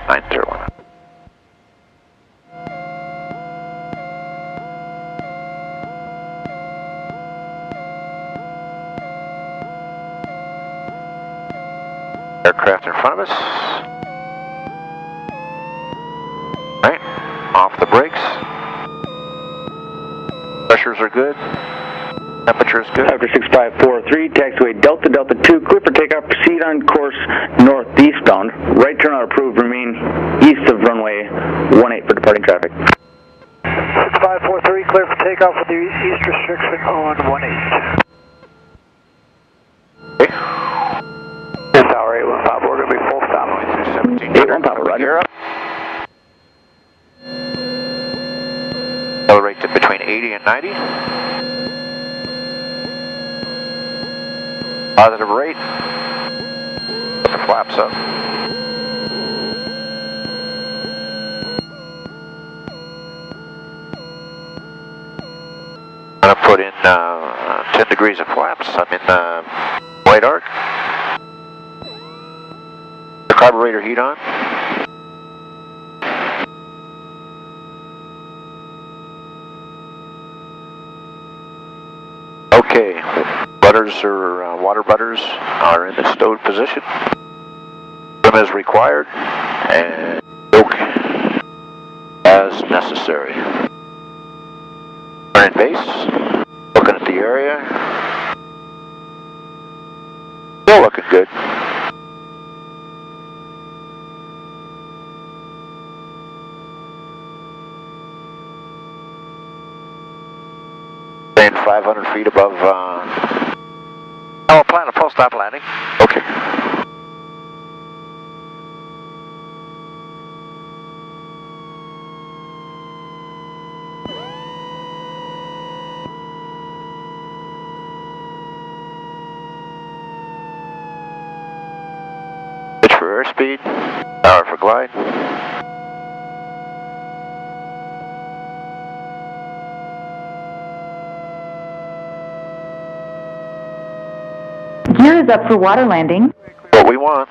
901. Aircraft in front of us. Right, off the brakes. Pressures are good. Temperature is good. After 6543, taxiway Delta Delta 2, clear for takeoff, proceed on course northeastbound. Right turn out approved, remain east of runway 18 for departing traffic. 6543, clear for takeoff with the east restriction on 18. Okay. This tower 81 Papa, we're going to be full stop. 17. 81 Papa, roger. Gear up. Accelerate to between 80 and 90. Positive rate. Put the flaps up. I'm going to put in 10 degrees of flaps. I'm in white arc. The carburetor heat on. Okay, butters or water butters are in the stowed position. Trim as required and yoke as necessary. Turn in base, looking at the area. Still looking good. Staying 500 feet above. I'll plan a full stop landing. Okay. Pitch for airspeed. Power for glide. Gear is up for water landing. What we want.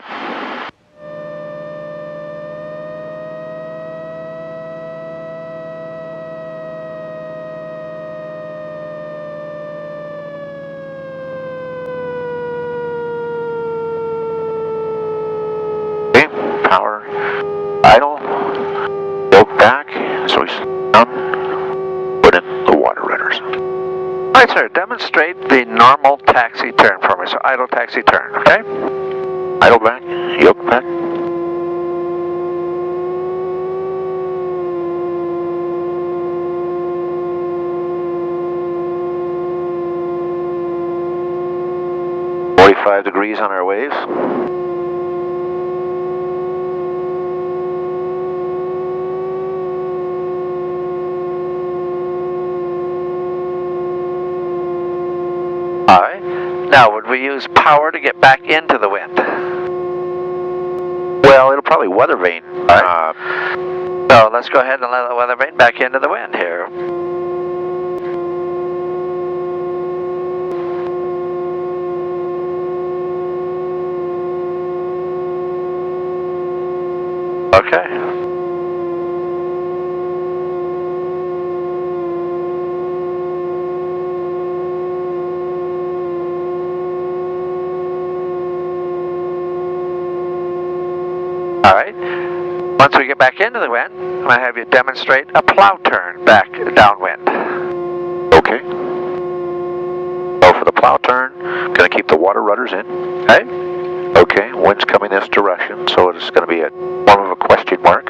Okay, power idle. Yoke back. So we put in the water rudders. All right, sir, demonstrate the normal taxi turn for me. So idle taxi turn, okay? Idle back, yoke back. Degrees on our waves. All right. Now, would we use power to get back into the wind? Well, it'll probably weather vane. All right. So let's go ahead and let the weather vane back into the wind here. Okay. All right. Once we get back into the wind, I'm going to have you demonstrate a plow turn back downwind. Okay. So for the plow turn, going to keep the water rudders in. Okay. Okay, wind's coming this direction, so it's going to be a form of a question mark.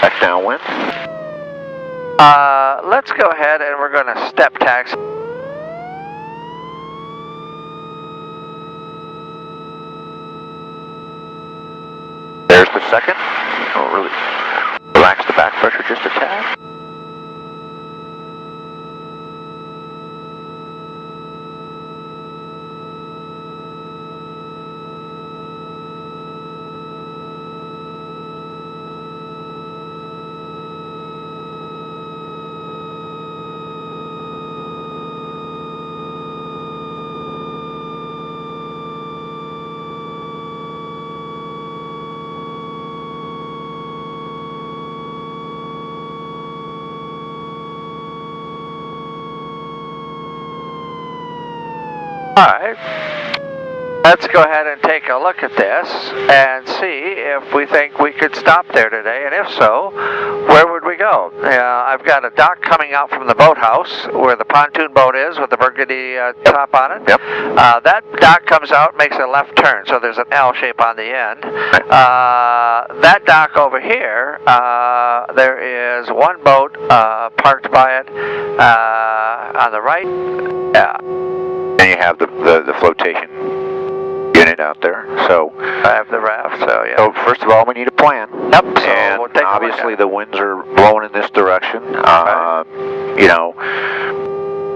Back downwind. Let's go ahead and we're going to step taxi. There's the second. Oh, really relax the back pressure just a tad. right. Let's go ahead and take a look at this and see if we think we could stop there today, and if so, where would we go? I've got a dock coming out from the boathouse where the pontoon boat is with the burgundy top on it. Yep. That dock comes out, makes a left turn, so there's an L shape on the end. That dock over here, there is one boat parked by it on the right. Yeah. And you have the flotation unit out there. So I have the raft, so yeah. So first of all, we need a plan. Yep. So And we'll take a look obviously at it. the winds are blowing in this direction. You know,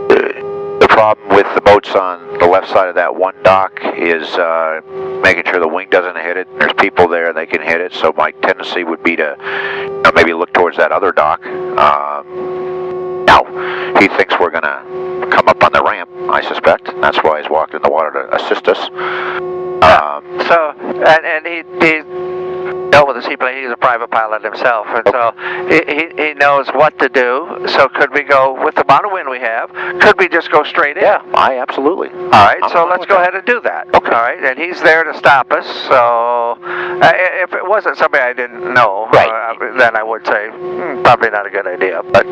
the problem with the boats on the left side of that one dock is making sure the wing doesn't hit it. There's people there and they can hit it. So my tendency would be to maybe look towards that other dock. Now, he thinks we're going to come up on the ramp, I suspect. That's why he's walked in the water to assist us. And he dealt with the seaplane. He's a private pilot himself, and so he knows what to do. So could we go with the amount of wind we have? Could we just go straight in? Yeah, absolutely. All right, so let's go ahead and do that. Okay. All right, and he's there to stop us. So if it wasn't somebody I didn't know, right, then I would say probably not a good idea. But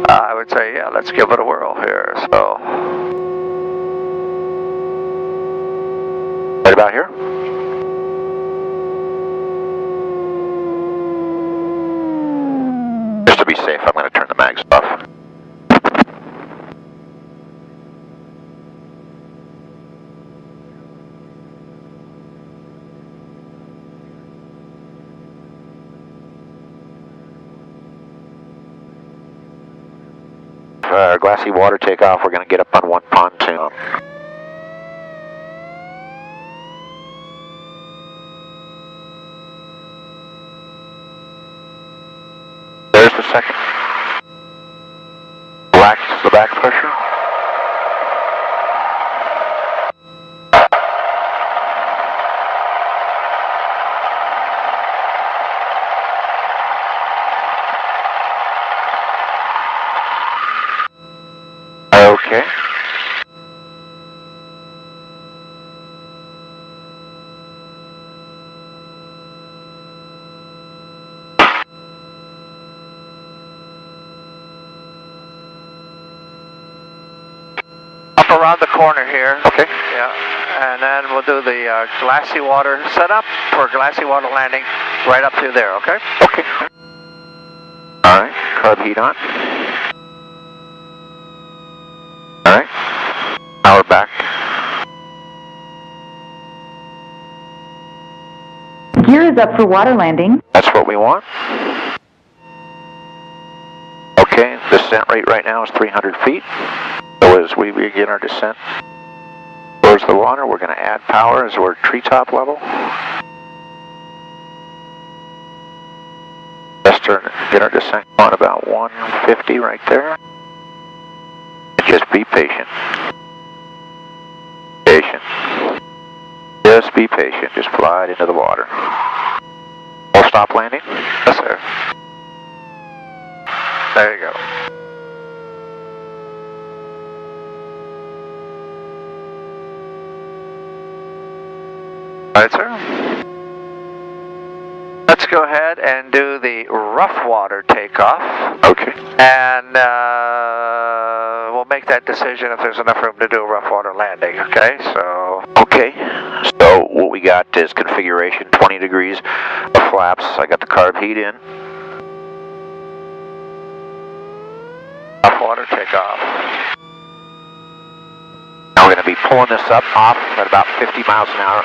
I would say, yeah, let's give it a whirl here. So right about here. Just to be safe, I'm going to turn the mags off. Glassy water takeoff, we're going to get up on one pontoon. There's the second. Relax the back pressure. Okay. up around the corner here. Okay. Yeah, and then we'll do the glassy water setup for glassy water landing right up through there. Okay. Okay. All right. Carb heat on. All right. Power back. Gear is up for water landing. That's what we want. Okay, descent rate right now is 300 feet. So as we begin our descent towards the water, we're going to add power as we're treetop level. Let's get our descent on about 150 right there. Just be patient. Patient. Just be patient. Just glide into the water. Full stop landing? Yes, sir. There you go. All right, sir. Let's go ahead and do the rough water takeoff. Okay. And we'll make that decision if there's enough room to do a rough water landing, okay? Okay. So what we got is configuration 20 degrees of flaps. I got the carb heat in. Rough water takeoff. Now we're going to be pulling this up off at about 50 miles an hour.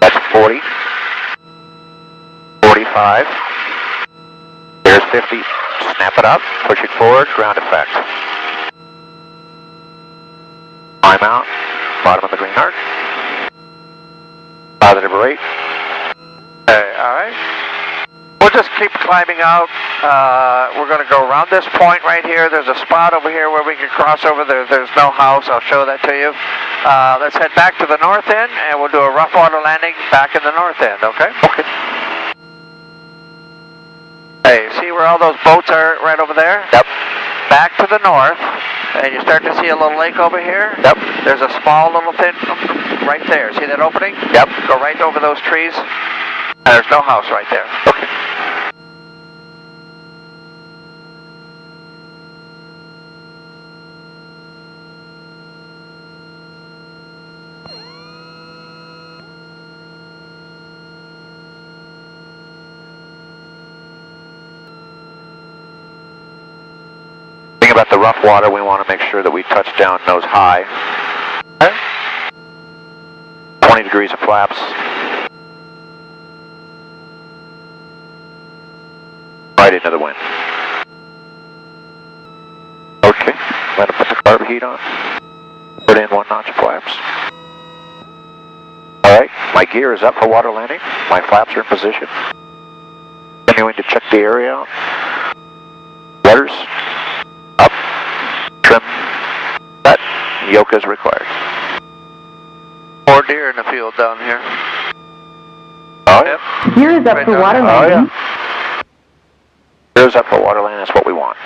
That's 40. 45. There's 50. Snap it up. Push it forward. Ground effect. Climb out. Bottom of the green arc. Positive rate. Okay, all right. We'll just keep climbing out. We're going to go around this point right here. There's a spot over here where we can cross over. There's no house. I'll show that to you. Let's head back to the north end, and we'll do a rough water landing back in the north end, okay? Okay. Hey, see where all those boats are right over there? Yep. Back to the north, and you start to see a little lake over here? Yep. There's a small little thin right there. See that opening? Yep. Go right over those trees. There's no house right there. Okay. About the rough water, we want to make sure that we touch down nose high. Okay. 20 degrees of flaps. Right into the wind. Okay, let him put the carb heat on. Put in 1 notch of flaps. Alright, my gear is up for water landing. My flaps are in position. Continuing to check the area out. Rudders. Up, trim, set, yoke as required. 4 deer in the field down here. Oh, Yep. Gear is up Right for down water there. landing. Gear's up for water landing, that's what we want.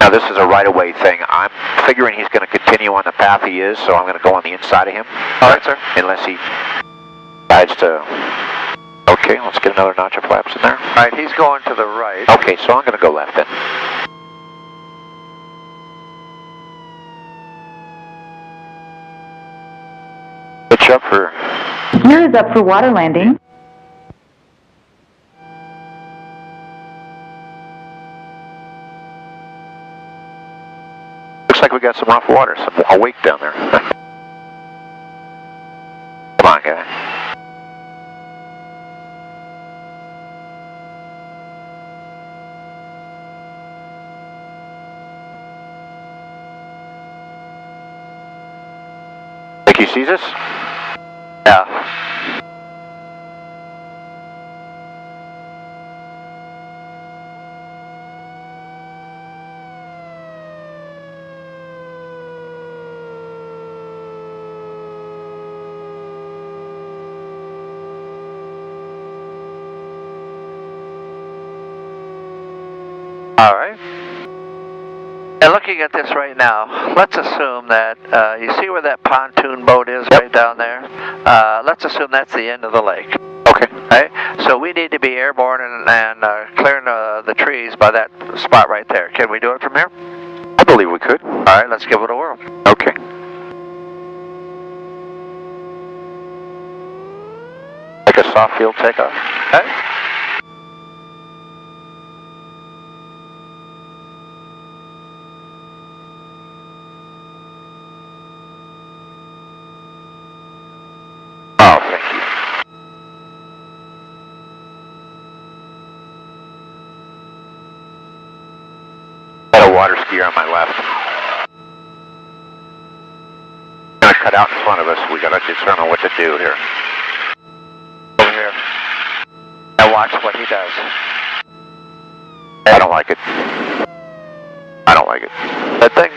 Now this is a right-of-way thing. I'm figuring he's going to continue on the path he is, so I'm going to go on the inside of him. Alright, sir. Unless he decides to... Okay, let's get another notch of flaps in there. Alright, he's going to the right. Okay, so I'm going to go left then. Pitch up for... Gear is up for water landing. Looks like we got some rough water, a wake down there. Come on, guy. Think he sees us? Yeah. Alright. And looking at this right now, let's assume that, you see where that pontoon boat is right down there? Let's assume that's the end of the lake. Okay. Right? So we need to be airborne and clearing the trees by that spot right there. Can we do it from here? I believe we could. Alright, let's give it a whirl. Okay. Like a soft field takeoff. Okay. Oh, thank you. Got a water skier on my left. Gonna cut out in front of us. We gotta determine what to do here. Over here. And watch what he does. I don't like it. I don't like it. That thing?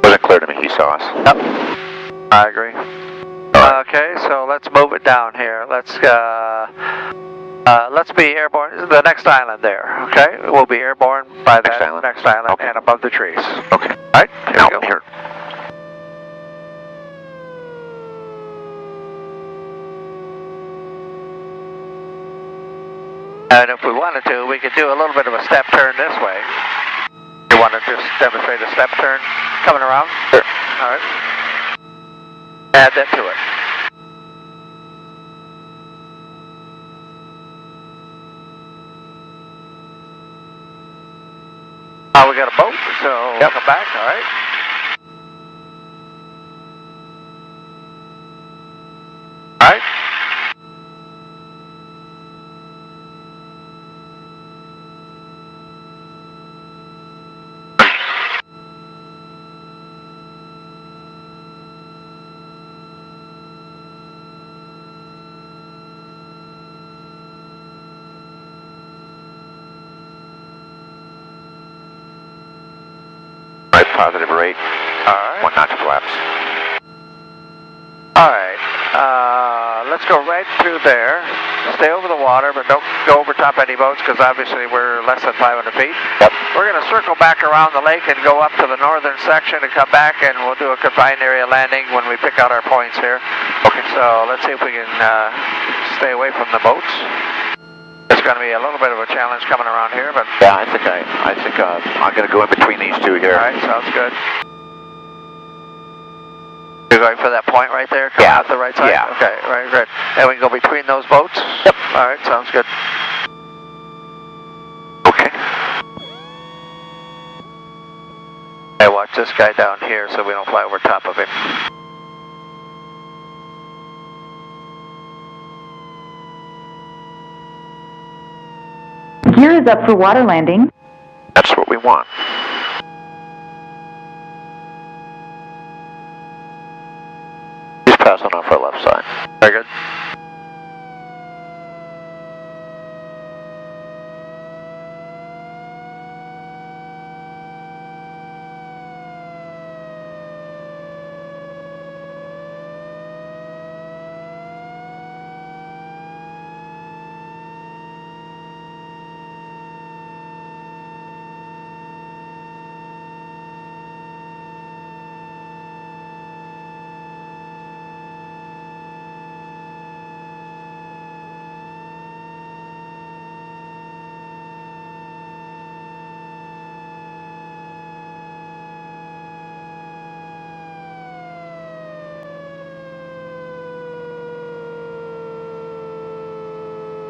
Wasn't clear to me he saw us. Yep. I agree. Right. Okay, so let's move it down here. Let's be airborne. The next island there. Okay, we'll be airborne by Next that island. next island Okay. and above the trees. Okay. All right. Here Now, we go. here. And if we wanted to, we could do a little bit of a step turn this way. You want to just demonstrate a step turn coming around? Sure. All right. Add that to it. We got a boat, so Yep. come back, all right? All right. positive rate. Alright. 1 knot to flaps. Alright, let's go right through there. Stay over the water, but don't go over top any boats because obviously we're less than 500 feet. Yep. We're going to circle back around the lake and go up to the northern section and come back, and we'll do a confined area landing when we pick out our points here. Okay. So let's see if we can stay away from the boats. It's going to be a little bit of a challenge coming around here, but... Yeah, I think I'm going to go in between these two here. Alright, sounds good. You're going for that point right there? Coming out the right side? Yeah. Okay, right, good. And we can go between those boats? Yep. Alright, sounds good. Okay. Hey, watch this guy down here so we don't fly over top of him. Gear is up for water landing. That's what we want. He's passing off our left side. Very good.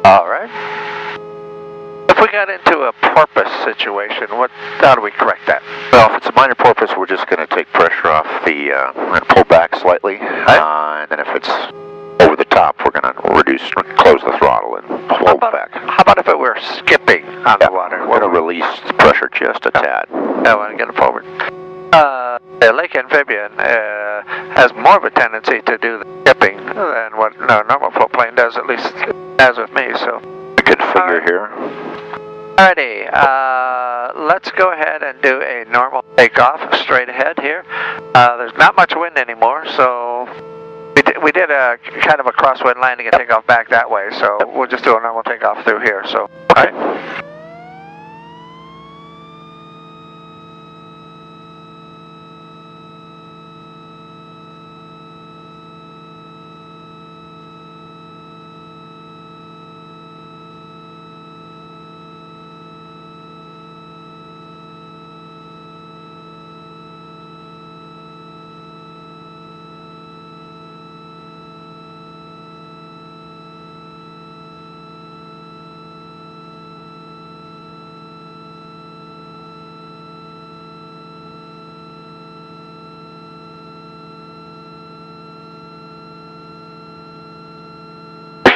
Alright. If we got into a porpoise situation, how do we correct that? Well, if it's a minor porpoise, we're just going to take pressure off the, and pull back slightly. And then if it's over the top, we're going to close the throttle and pull back. How about if it were skipping on the water? We're going to release the pressure just a tad. I want to get it forward. The lake amphibian has more of a tendency to do the skipping than what a normal float plane does, at least as with me, so. Good figure here. Alrighty, let's go ahead and do a normal takeoff straight ahead here. There's not much wind anymore, so we did a kind of a crosswind landing and takeoff back that way, so we'll just do a normal takeoff through here, so. Okay.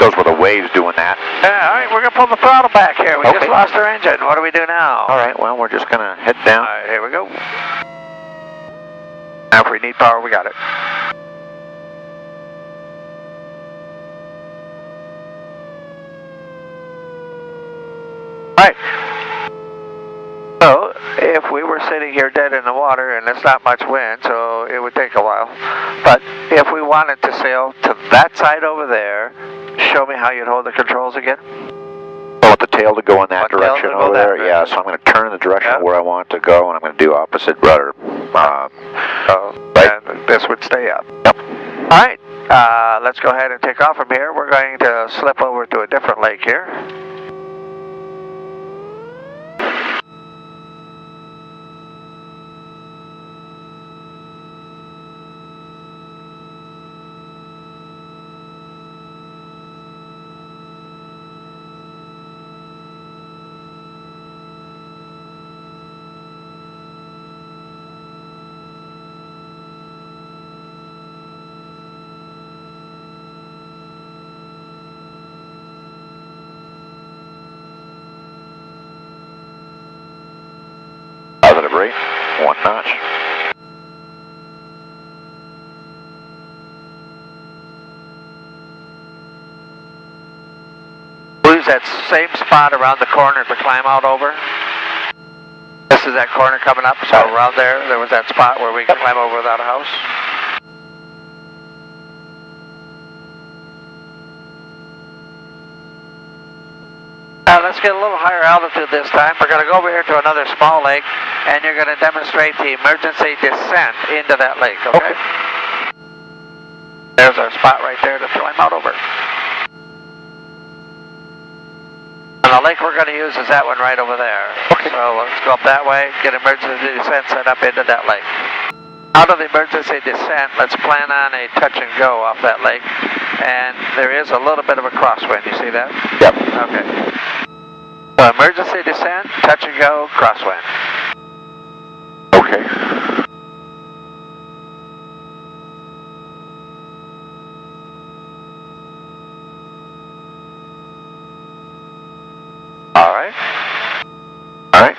Goes with the waves doing that. Yeah, alright, we're going to pull the throttle back here. We just lost our engine. What do we do now? Alright, well, we're just going to head down. Alright, here we go. Now if we need power, we got it. Alright. So, if we were sitting here dead in the water and there's not much wind, so it would take a while. But if we wanted to sail to that side over there, show me how you'd hold the controls again. I want the tail to go in that direction over there. Yeah, so I'm going to turn in the direction where I want to go, and I'm going to do opposite rudder. Right. And this would stay up. Yep. Alright, let's go ahead and take off from here. We're going to slip over to a different lake here. Positive rate, 1 notch. We'll use that same spot around the corner to climb out over. This is that corner coming up, so around there was that spot where we could climb over without a house. Let's get a little higher altitude this time. We're going to go over here to another small lake, and you're going to demonstrate the emergency descent into that lake, okay? There's our spot right there to climb out over. And the lake we're going to use is that one right over there. Okay. So let's go up that way, get emergency descent set up into that lake. Out of the emergency descent, let's plan on a touch and go off that lake. And there is a little bit of a crosswind, you see that? Yep. Okay. So emergency descent, touch and go, crosswind. Okay. All right. All right.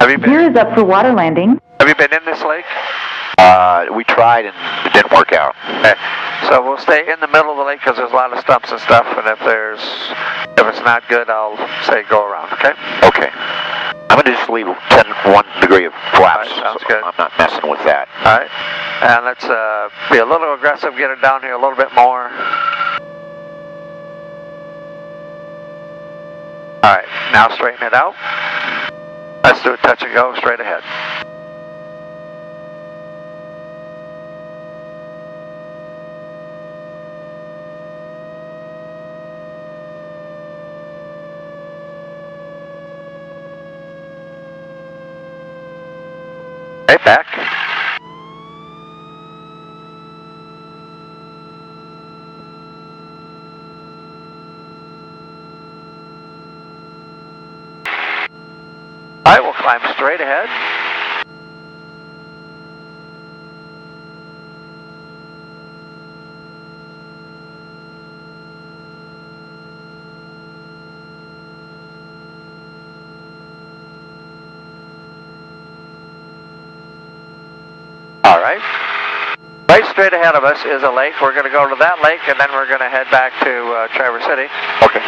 Have you Gear been? is up for water landing. Have you been in this lake? We tried and it didn't work out. Okay. So we'll stay in the middle of the lake because there's a lot of stumps and stuff. And if it's not good, I'll say go around. Okay. Okay. I'm gonna just leave 1 degree of flaps. All right, sounds so good. I'm not messing with that. All right. And let's be a little aggressive. Get it down here a little bit more. All right. Now straighten it out. Let's do a touch and go straight ahead. Okay, back. All right, we'll climb straight ahead. All right. Right straight ahead of us is a lake. We're going to go to that lake, and then we're going to head back to Traverse City. Okay.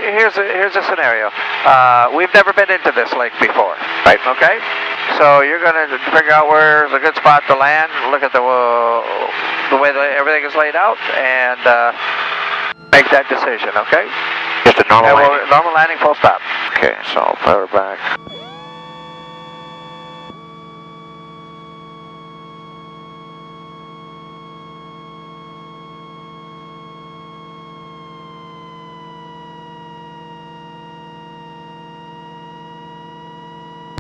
Here's a scenario. We've never been into this lake before, Right. okay? So you're going to figure out where's a good spot to land, look at the way everything is laid out, and make that decision, okay? Just a normal landing. Normal landing, full stop. Okay, so I'll power back.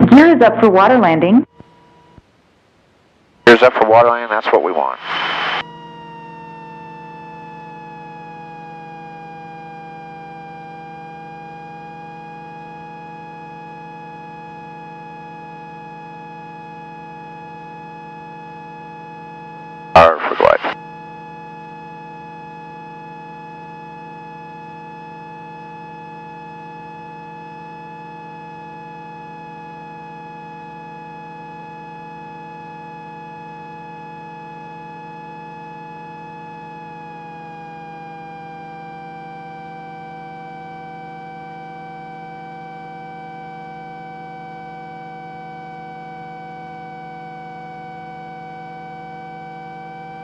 Gear is up for water landing. Here's up for water landing. That's what we want. R for glide.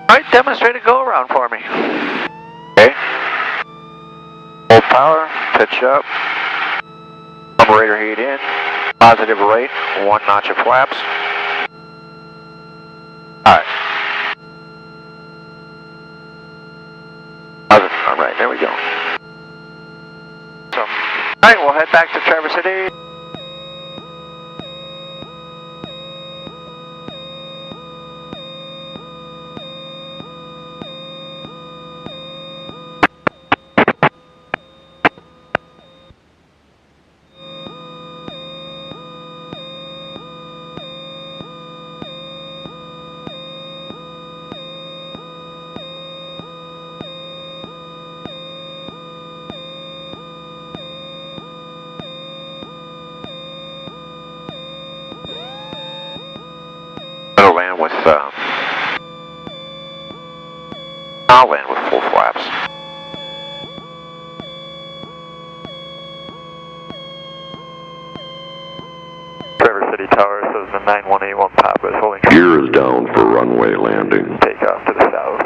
All right, demonstrate a go around for me. Okay. Full power, pitch up. Carburetor heat in. Positive rate, 1 notch of flaps. Alright. Alright, there we go. So, all right, we'll head back to Traverse City. flaps. Traverse City Tower says the 9181 Papa is holding. Gear is down for runway landing. Take off to the south.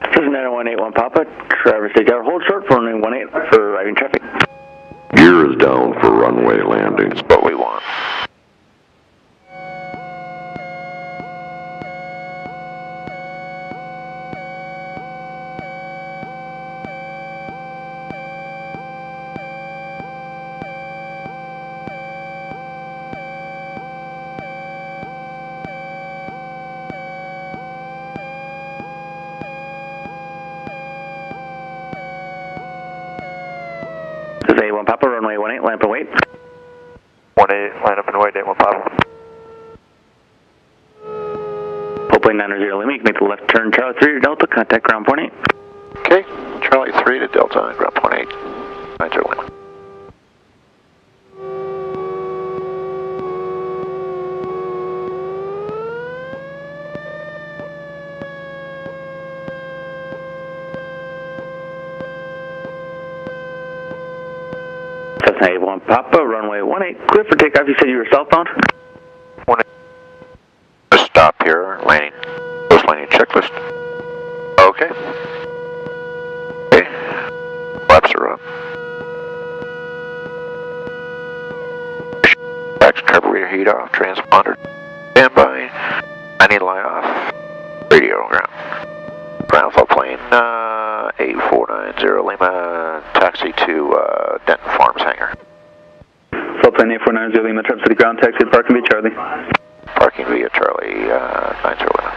This is 9181 Papa, Traverse City Tower. Hold short for runway 18 for arriving traffic. Gear is down for runway landing. That's what we want. This is 81 Papa, runway 18, lamp and wait. 18, line up and wait, 81 Papa. Plane 90 Lima, you can make the left turn, Charlie 3 to Delta, contact ground point 8. Okay, Charlie 3 to Delta, ground point 8, 90 Lima. Cessna 81 Papa, runway 18, clear for takeoff. You said you were southbound? Just stop here, landing, post landing checklist. Okay. Okay, flaps are up. Back carburetor heat off, transponder standby, 90 line off, radio ground. Ground flow plane 8490 Lima, taxi to Denton Farms hangar. Flow plane 8490 Lima, Trap City ground, taxi to parking via Charlie. Parking via Charlie 90 Lima.